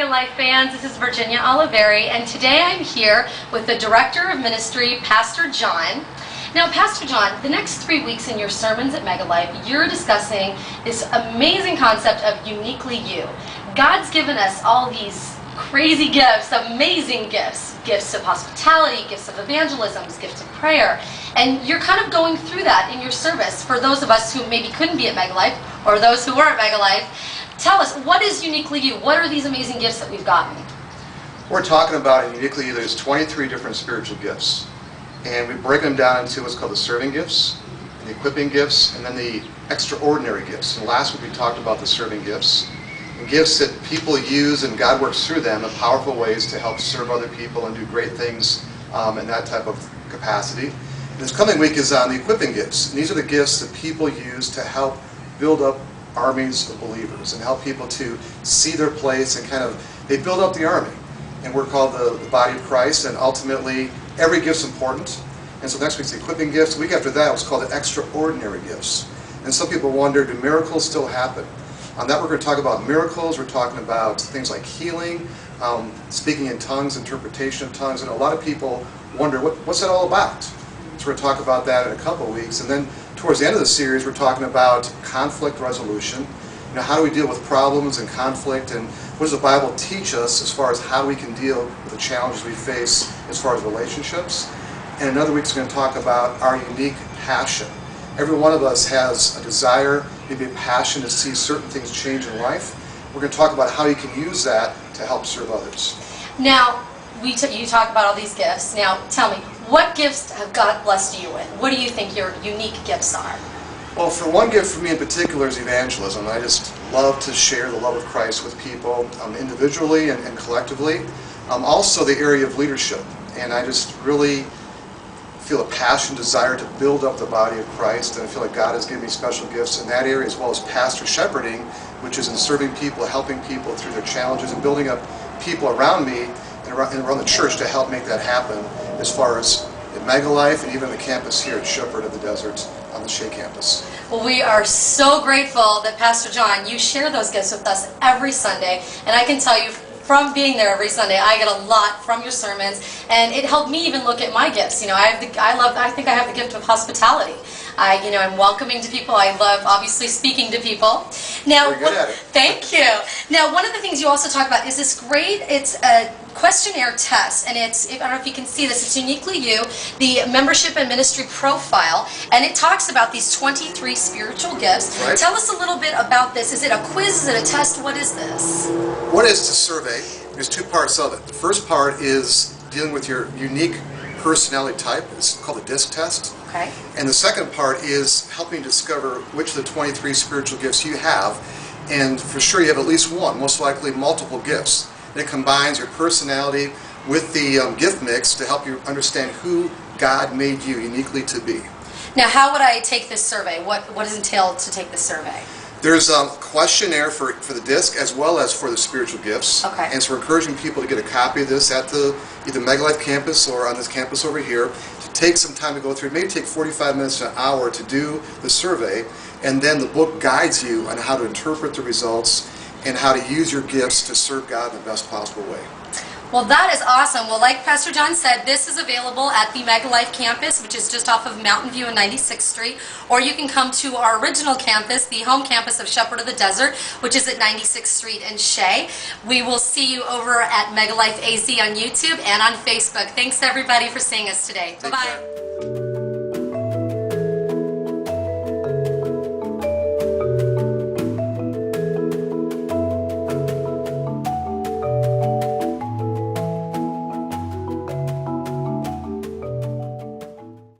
MegaLife fans, this is Virginia Oliveri, and today I'm here with the Director of Ministry, Pastor John. Now, Pastor John, the next 3 weeks in your sermons at MegaLife, you're discussing this amazing concept of uniquely you. God's given us all these crazy gifts, amazing gifts, gifts of hospitality, gifts of evangelism, gifts of prayer, and you're kind of going through that in your service for those of us who maybe couldn't be at MegaLife or those who were at MegaLife. Tell us, what is uniquely you? What are these amazing gifts that we've gotten? We're talking about in uniquely you, there's 23 different spiritual gifts. And we break them down into what's called the serving gifts, the equipping gifts, and then the extraordinary gifts. And last week we talked about the serving gifts. And gifts that people use and God works through them in powerful ways to help serve other people and do great things in that type of capacity. And this coming week is on the equipping gifts. And these are the gifts that people use to help build up armies of believers and help people to see their place and they build up the army. And we're called the body of Christ, and ultimately every gift's important. And so next week's the equipping gifts. The week after that was called the extraordinary gifts. And some people wonder, do miracles still happen? On that we're going to talk about miracles. We're talking about things like healing, speaking in tongues, interpretation of tongues, and a lot of people wonder, what's that all about? So we're going to talk about that in a couple of weeks. And then towards the end of the series, we're talking about conflict resolution. You know, how do we deal with problems and conflict, and what does the Bible teach us as far as how we can deal with the challenges we face as far as relationships? And another week's going to talk about our unique passion. Every one of us has a desire, maybe a passion to see certain things change in life. We're going to talk about how you can use that to help serve others. Now, you talk about all these gifts. Now, tell me, what gifts have God blessed you with? What do you think your unique gifts are? Well, for one gift for me in particular is evangelism. I just love to share the love of Christ with people individually and collectively. Also the area of leadership. And I just really feel a passion, desire to build up the body of Christ. And I feel like God has given me special gifts in that area, as well as pastor shepherding, which is in serving people, helping people through their challenges, and building up people around me and around the church to help make that happen, as far as at MegaLife and even the campus here at Shepherd of the Desert on the Shea campus. Well, we are so grateful that Pastor John, you share those gifts with us every Sunday, and I can tell you from being there every Sunday, I get a lot from your sermons, and it helped me even look at my gifts. You know, I think I have the gift of hospitality. I'm welcoming to people. I love, obviously, speaking to people. Now, Very good at it. Thank you. Now, one of the things you also talk about is this it's a questionnaire test, and I don't know if you can see this, it's uniquely you, the membership and ministry profile, and it talks about these 23 spiritual gifts. Right. Tell us a little bit about this. Is it a quiz? Is it a test? What is this? What is the survey? There's two parts of it. The first part is dealing with your unique personality type. It's called the DISC test. Okay. And the second part is helping discover which of the 23 spiritual gifts you have. And for sure you have at least one, most likely multiple gifts. And it combines your personality with the gift mix to help you understand who God made you uniquely to be. Now, how would I take this survey? What is entailed to take this survey? There's a questionnaire for the DISC as well as for the spiritual gifts. Okay. And so we're encouraging people to get a copy of this at the either MegaLife campus or on this campus over here, to take some time to go through. It may take 45 minutes to an hour to do the survey, and then the book guides you on how to interpret the results and how to use your gifts to serve God in the best possible way. Well, that is awesome. Well, like Pastor John said, this is available at the MegaLife campus, which is just off of Mountain View and 96th Street, or you can come to our original campus, the home campus of Shepherd of the Desert, which is at 96th Street in Shea. We will see you over at MegaLife AZ on YouTube and on Facebook. Thanks, everybody, for seeing us today. Bye-bye.